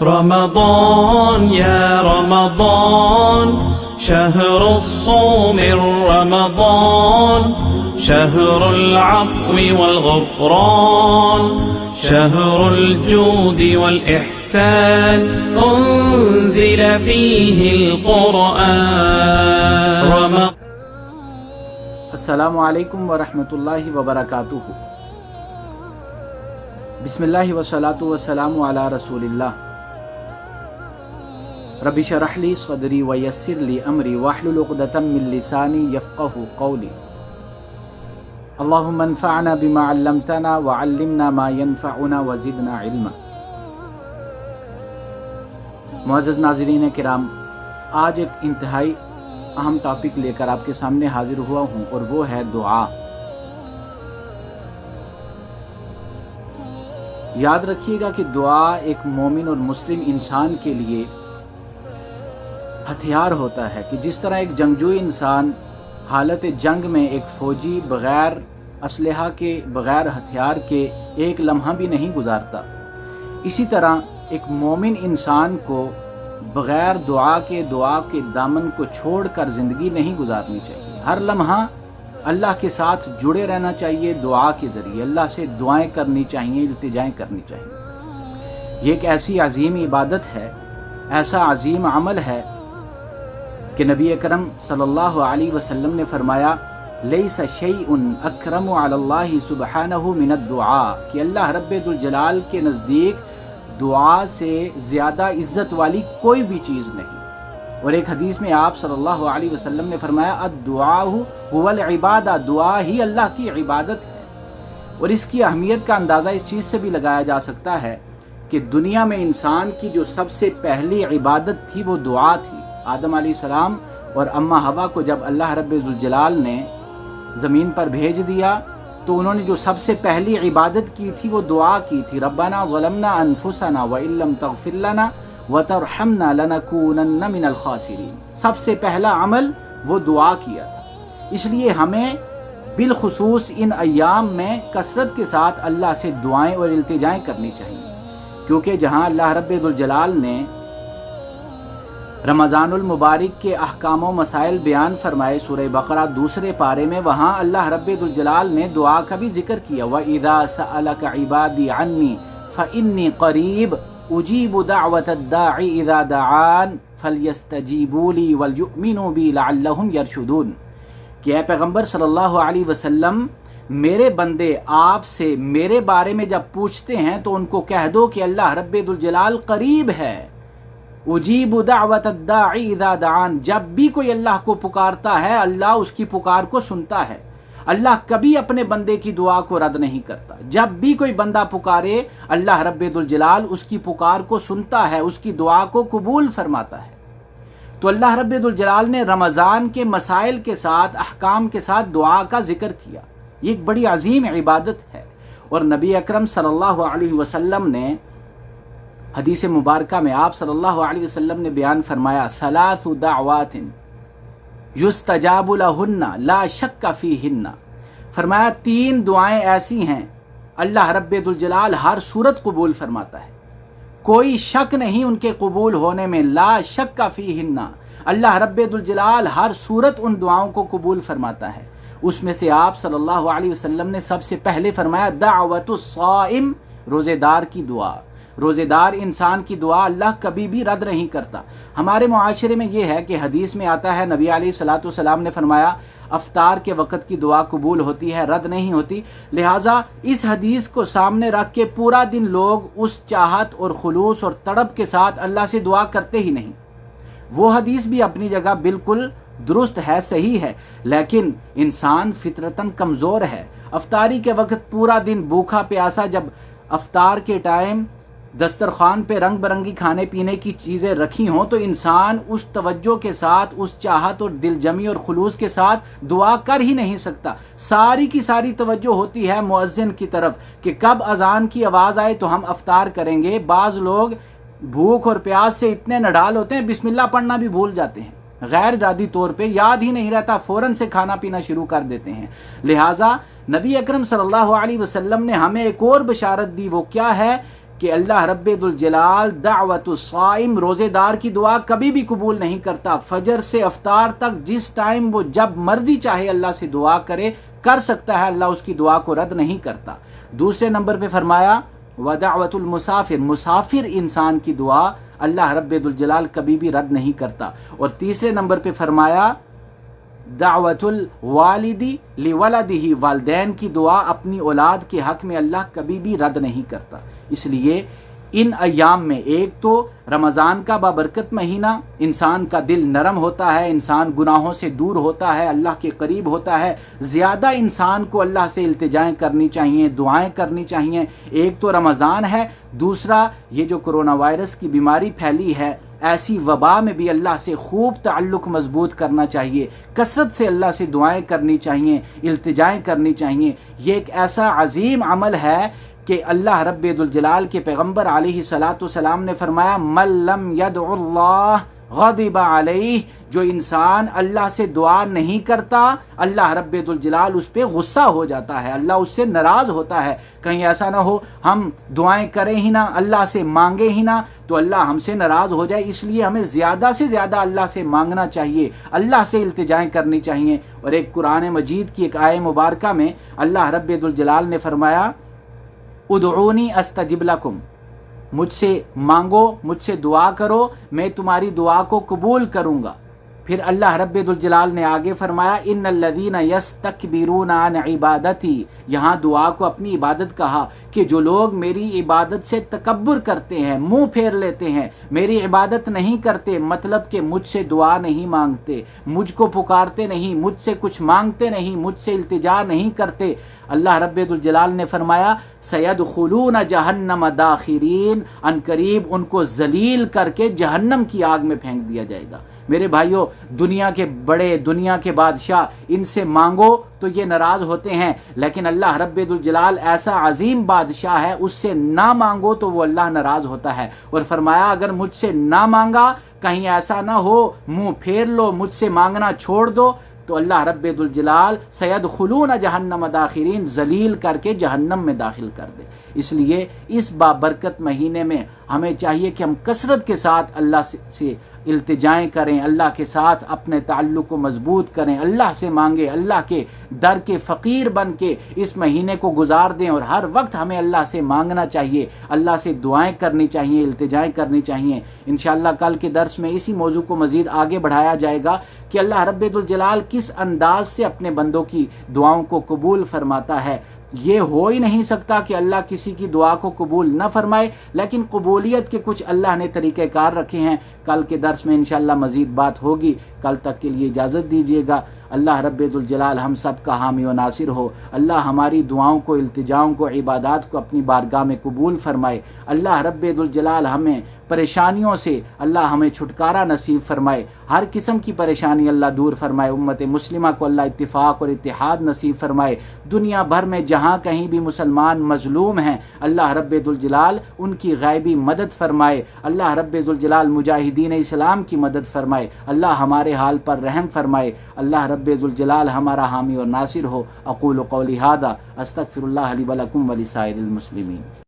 رمضان يا رمضان شهر الصوم رمضان شهر العفو والغفران شهر الجود والإحسان أنزل فيه القرآن. السلام علیکم ورحمۃ اللہ وبرکاتہ. بسم اللہ والصلاۃ والسلام علی رسول اللہ. رب اشرح لی صدری ویسر لی امری واحلل عقدۃ من لسانی یفقهوا قولی. اللہم انفعنا بما علمتنا وعلمنا ما ينفعنا وزدنا علما. معزز ناظرین کرام، آج ایک انتہائی اہم ٹاپک لے کر آپ کے سامنے حاضر ہوا ہوں، اور وہ ہے دعا. یاد رکھیے گا کہ دعا ایک مومن اور مسلم انسان کے لیے ہتھیار ہوتا ہے، کہ جس طرح ایک جنگجو انسان حالت جنگ میں ایک فوجی بغیر اسلحہ کے، بغیر ہتھیار کے ایک لمحہ بھی نہیں گزارتا، اسی طرح ایک مومن انسان کو بغیر دعا کے دامن کو چھوڑ کر زندگی نہیں گزارنی چاہیے. ہر لمحہ اللہ کے ساتھ جڑے رہنا چاہیے، دعا کے ذریعے اللہ سے دعائیں کرنی چاہیے، التجائیں کرنی چاہیے. یہ ایک ایسی عظیم عبادت ہے، ایسا عظیم عمل ہے کہ نبی اکرم صلی اللہ علیہ وسلم نے فرمایا لیس شیء اکرم علی اللہ سبحانہ من الدعاء، کہ اللہ رب ذوالجلال کے نزدیک دعا سے زیادہ عزت والی کوئی بھی چیز نہیں. اور ایک حدیث میں آپ صلی اللہ علیہ وسلم نے فرمایا الدعاء هو العبادہ، دعا ہی اللہ کی عبادت ہے. اور اس کی اہمیت کا اندازہ اس چیز سے بھی لگایا جا سکتا ہے کہ دنیا میں انسان کی جو سب سے پہلی عبادت تھی وہ دعا تھی. آدم علیہ السلام اور اماں حوا کو جب اللہ رب ذوالجلال نے زمین پر بھیج دیا تو انہوں نے جو سب سے پہلی عبادت کی تھی وہ دعا کی تھی. ربنا ظلمنا انفسنا وان لم تغفر لنا وترحمنا لنکونن من الخاسرین. سب سے پہلا عمل وہ دعا کیا تھا. اس لیے ہمیں بالخصوص ان ایام میں کثرت کے ساتھ اللہ سے دعائیں اور التجائیں کرنی چاہیے، کیونکہ جہاں اللہ رب ذوالجلال نے رمضان المبارک کے احکام و مسائل بیان فرمائے سورہ بقرہ دوسرے پارے میں، وہاں اللہ رب ذوالجلال نے دعا کا بھی ذکر کیا. وَإِذَا سَأَلَكَ عِبَادِي عَنِّي فَإِنِّي قَرِيبٌ أُجِيبُ دَعْوَةَ الدَّاعِ إِذَا دَعَانِ فَلْيَسْتَجِيبُوا لِي وَلْيُؤْمِنُوا بِي لَعَلَّهُمْ يَرْشُدُونَ، کہ اے پیغمبر صلی اللہ علیہ وسلم، میرے بندے آپ سے میرے بارے میں جب پوچھتے ہیں تو ان کو کہہ دو کہ اللہ رب ذوالجلال قریب ہے. اجیب دعوت الداعی اذا دعان، جب بھی کوئی اللہ کو پکارتا ہے اللہ اس کی پکار کو سنتا ہے. اللہ کبھی اپنے بندے کی دعا کو رد نہیں کرتا. جب بھی کوئی بندہ پکارے اللہ رب ذوالجلال اس کی پکار کو سنتا ہے، اس کی دعا کو قبول فرماتا ہے. تو اللہ رب ذوالجلال نے رمضان کے مسائل کے ساتھ، احکام کے ساتھ دعا کا ذکر کیا. یہ ایک بڑی عظیم عبادت ہے. اور نبی اکرم صلی اللہ علیہ وسلم نے حدیث مبارکہ میں آپ صلی اللہ علیہ وسلم نے بیان فرمایا ثلاث دعوات یستجاب لہن لا شک فیہن، فرمایا 3 دعائیں ایسی ہیں اللہ رب ذوالجلال ہر صورت قبول فرماتا ہے، کوئی شک نہیں ان کے قبول ہونے میں. لا شک فیہن، اللہ رب ذوالجلال ہر صورت ان دعاؤں کو قبول فرماتا ہے. اس میں سے آپ صلی اللہ علیہ وسلم نے سب سے پہلے فرمایا دعوت الصائم، روزے دار کی دعا. روزے دار انسان کی دعا اللہ کبھی بھی رد نہیں کرتا. ہمارے معاشرے میں یہ ہے کہ حدیث میں آتا ہے نبی علیہ الصلوۃ والسلام نے فرمایا افطار کے وقت کی دعا قبول ہوتی ہے، رد نہیں ہوتی. لہٰذا اس حدیث کو سامنے رکھ کے پورا دن لوگ اس چاہت اور خلوص اور تڑپ کے ساتھ اللہ سے دعا کرتے ہی نہیں. وہ حدیث بھی اپنی جگہ بالکل درست ہے، صحیح ہے، لیکن انسان فطرتاً کمزور ہے. افطاری کے وقت پورا دن بھوکا پیاسا، جب افطار کے ٹائم دسترخوان پہ رنگ برنگی کھانے پینے کی چیزیں رکھی ہوں تو انسان اس توجہ کے ساتھ، اس چاہت اور دل جمی اور خلوص کے ساتھ دعا کر ہی نہیں سکتا. ساری کی ساری توجہ ہوتی ہے مؤذن کی طرف کہ کب اذان کی آواز آئے تو ہم افطار کریں گے. بعض لوگ بھوک اور پیاس سے اتنے نڈال ہوتے ہیں بسم اللہ پڑھنا بھی بھول جاتے ہیں، غیر ارادی طور پہ یاد ہی نہیں رہتا، فوراً سے کھانا پینا شروع کر دیتے ہیں۔ لہٰذا نبی اکرم صلی اللہ علیہ وسلم نے ہمیں ایک اور بشارت دی، وہ کیا ہے کہ اللہ رب ذوالجلال دعوت الصائم، روزے دار کی دعا کبھی بھی قبول نہیں کرتا۔ فجر سے افطار تک جس ٹائم وہ جب مرضی چاہے اللہ سے دعا کرے، کر سکتا ہے، اللہ اس کی دعا کو رد نہیں کرتا۔ دوسرے نمبر پہ فرمایا ودعوت المسافر، مسافر انسان کی دعا اللہ رب ذوالجلال کبھی بھی رد نہیں کرتا۔ اور تیسرے نمبر پہ فرمایا دعوت الوالدی لولدہ، والدین کی دعا اپنی اولاد کے حق میں اللہ کبھی بھی رد نہیں کرتا۔ اس لیے ان ایام میں ایک تو رمضان کا بابرکت مہینہ، انسان کا دل نرم ہوتا ہے، انسان گناہوں سے دور ہوتا ہے، اللہ کے قریب ہوتا ہے، زیادہ انسان کو اللہ سے التجائیں کرنی چاہیے، دعائیں کرنی چاہیے۔ ایک تو رمضان ہے، دوسرا یہ جو کرونا وائرس کی بیماری پھیلی ہے، ایسی وبا میں بھی اللہ سے خوب تعلق مضبوط کرنا چاہیے، کثرت سے اللہ سے دعائیں کرنی چاہیے، التجائیں کرنی چاہیے۔ یہ ایک ایسا عظیم عمل ہے کہ اللہ رب ذوالجلال کے پیغمبر علیہ الصلاۃ والسلام نے فرمایا من لم یدع اللہ غضب علیہ، جو انسان اللہ سے دعا نہیں کرتا اللہ رب ذوالجلال اس پہ غصہ ہو جاتا ہے، اللہ اس سے ناراض ہوتا ہے۔ کہیں ایسا نہ ہو ہم دعائیں کریں ہی نہ، اللہ سے مانگے ہی نہ، تو اللہ ہم سے ناراض ہو جائے۔ اس لیے ہمیں زیادہ سے زیادہ اللہ سے مانگنا چاہیے، اللہ سے التجائیں کرنی چاہیے۔ اور ایک قرآن مجید کی ایک آیہ مبارکہ میں اللہ رب ذوالجلال نے فرمایا ادعونی استجب لکم، مجھ سے مانگو، مجھ سے دعا کرو، میں تمہاری دعا کو قبول کروں گا۔ پھر اللہ رب ذوالجلال نے آگے فرمایا ان الذین یستکبرون عن عبادتی، یہاں دعا کو اپنی عبادت کہا کہ جو لوگ میری عبادت سے تکبر کرتے ہیں، منہ پھیر لیتے ہیں، میری عبادت نہیں کرتے، مطلب کہ مجھ سے دعا نہیں مانگتے، مجھ کو پکارتے نہیں، مجھ سے کچھ مانگتے نہیں، مجھ سے التجا نہیں کرتے، اللہ رب ذوالجلال نے فرمایا سیدخلون جہنم داخرین، ان قریب ان کو ذلیل کر کے جہنم کی آگ میں پھینک دیا جائے گا۔ میرے بھائیوں، دنیا کے بڑے، دنیا کے بادشاہ، ان سے مانگو تو یہ ناراض ہوتے ہیں، لیکن اللہ رب ذوالجلال ایسا عظیم بادشاہ ہے، اس سے نہ مانگو تو وہ اللہ ناراض ہوتا ہے۔ اور فرمایا اگر مجھ سے نہ مانگا، کہیں ایسا نہ ہو منہ پھیر لو، مجھ سے مانگنا چھوڑ دو، تو اللہ رب ذوالجلال سیدخلون جہنم داخرین، ذلیل کر کے جہنم میں داخل کر دے۔ اس لیے اس بابرکت مہینے میں ہمیں چاہیے کہ ہم کثرت کے ساتھ اللہ سے التجائیں کریں، اللہ کے ساتھ اپنے تعلق کو مضبوط کریں، اللہ سے مانگیں، اللہ کے در کے فقیر بن کے اس مہینے کو گزار دیں۔ اور ہر وقت ہمیں اللہ سے مانگنا چاہیے، اللہ سے دعائیں کرنی چاہیے، التجائیں کرنی چاہیے۔ انشاءاللہ کل کے درس میں اسی موضوع کو مزید آگے بڑھایا جائے گا کہ اللہ رب ذوالجلال کس انداز سے اپنے بندوں کی دعاؤں کو قبول فرماتا ہے۔ یہ ہو ہی نہیں سکتا کہ اللہ کسی کی دعا کو قبول نہ فرمائے، لیکن قبولیت کے کچھ اللہ نے طریقہ کار رکھے ہیں۔ کل کے درس میں انشاءاللہ مزید بات ہوگی۔ کل تک کے لیے اجازت دیجیے گا۔ اللہ رب ذوالجلال ہم سب کا حامی و ناصر ہو۔ اللہ ہماری دعاؤں کو، التجاؤں کو، عبادات کو اپنی بارگاہ میں قبول فرمائے۔ اللہ رب ذوالجلال ہمیں پریشانیوں سے اللہ ہمیں چھٹکارا نصیب فرمائے، ہر قسم کی پریشانی اللہ دور فرمائے۔ امت مسلمہ کو اللہ اتفاق اور اتحاد نصیب فرمائے۔ دنیا بھر میں جہاں کہیں بھی مسلمان مظلوم ہیں، اللہ رب ذوالجلال ان کی غیبی مدد فرمائے۔ اللہ رب ذوالجلال مجاہدین اسلام کی مدد فرمائے۔ اللہ ہمارے حال پر رحم فرمائے۔ اللہ رب ذوالجلال ہمارا حامی اور ناصر ہو۔ اقول قولی ھذا استغفر اللہ لی ولکم ولسائر المسلمین۔